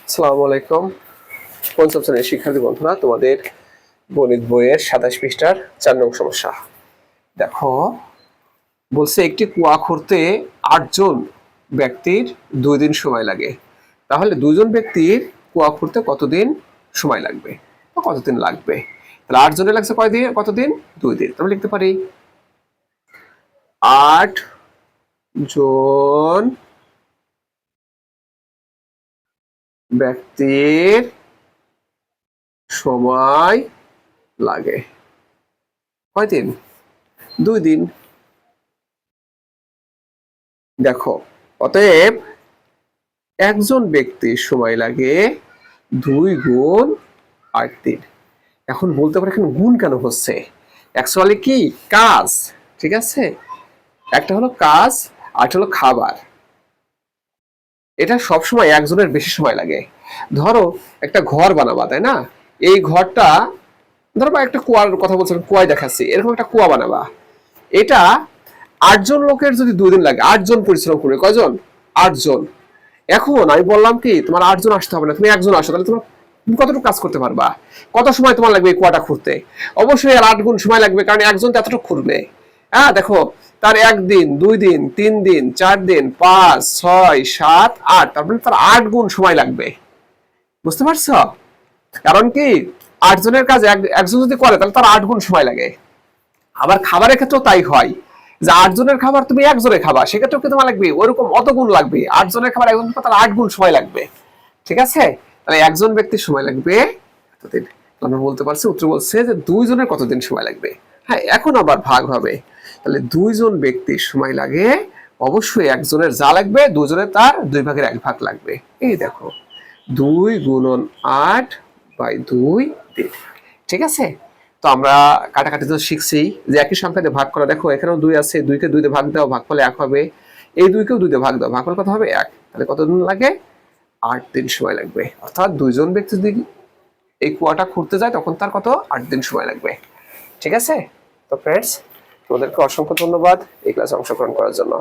আসসালামু আলাইকুম। পঞ্চম শ্রেণীর শিক্ষার্থী বন্ধুরা, তোমাদের গণিত বইয়ের 27 পৃষ্ঠার 4 নং সমস্যা দেখো। বলছে একটি কুয়া খুঁড়তে 8 জন ব্যক্তির 2 দিন সময় লাগে। তাহলে 2 জন ব্যক্তির কুয়া খুঁড়তে কতদিন সময় লাগবে বা কতদিন লাগবে? তাহলে 8 জনের লাগছে কয়দিন, কতদিন? 2 দিন। তাহলে লিখতে পারি 8 জন ব্যক্তির সময় লাগে কয়দিন? 2 দিন। দেখো, অতএব একজন ব্যক্তির সময় লাগে 2 গুণ 8 দিন। এখন বলতে পারে এখানে গুণ কেন হচ্ছে? অ্যাকচুয়ালি কি কাজ, ঠিক আছে? একটা হলো কাজ আর হলো খাবার। এটা সবসময় একজনের বেশি সময় লাগে। ধরো একটা ঘর বানাবা, তাই না? এই ঘরটা ধরো বা একটা কুয়ার কথা বলছিলাম, কুয়ায় দেখাচ্ছি, এরকম একটা কুয়া বানাবা। এটা 8 জন লোকের যদি 2 দিন লাগে, 8 জন পরিশ্রম করবে, কয়জন? 8 জন। এখন আমি বললাম কি তোমার 8 জন আসতে হবে না, তুমি একজন আসো, তাহলে তুমি কতটুকু কাজ করতে পারবা? কত সময় তোমার লাগবে এই কুয়াটা খুঁড়তে? অবশ্যই আর 8 গুণ সময় লাগবে, কারণ একজন তো এতটুকু খুঁড়বে। হ্যাঁ, দেখো, তার 1 দিন, 2 দিন, 3 দিন, 4 দিন, 5, 6, 7, 8, তারপরে তার 8 গুণ সময় লাগবে। বুঝতে পারছো? কারণ কি 8 জনের কাজ একজন যদি করে তাহলে তার 8 গুণ সময় লাগে। আবার খাবারের ক্ষেত্রেও তাই হয়, যে 8 জনের খাবার তুমি একজনে খাবা, সেক্ষেত্রেও কি তোমার লাগবে ওরকম অত গুণ লাগবে। 8 জনের খাবার একজন খাবে, তার 8 গুণ সময় লাগবে। ঠিক আছে? তাহলে একজন ব্যক্তির সময় লাগবে কতদিন? আমরা বলতে পারছি, উত্তর বলছে যে 2 জনের কতদিন সময় লাগবে। হ্যাঁ, এখন আবার ভাগ হবে। তাহলে 2 জন ব্যক্তির সময় লাগে, অবশ্যই একজনের যা লাগবে 2 জনের তার 2 ভাগের 1 ভাগ লাগবে। এই দেখো, 2 গুণন 8 বাই 2 দিন। ঠিক আছে? তো আমরা কাটাকাটি তো শিখছি যে একই সংখ্যা দিয়ে ভাগ করা। দেখো এখানেও 2 আছে, 2 কে 2 দিয়ে ভাগ দাও, ভাগফলে 1 হবে। এই 2 কেও 2 দিয়ে ভাগ দাও, ভাগফল কত হবে? 1। তাহলে কতদিন লাগে? 8 দিন সময় লাগবে। অর্থাৎ 2 জন ব্যক্তি যদি এই কুয়াটা খুঁড়তে যায় তখন তার কত? 8 দিন সময় লাগবে। ঠিক আছে? তো ফ্রেন্ডস, তোমাদেরকে অসংখ্য ধন্যবাদ এই ক্লাসে অংশগ্রহণ করার জন্য।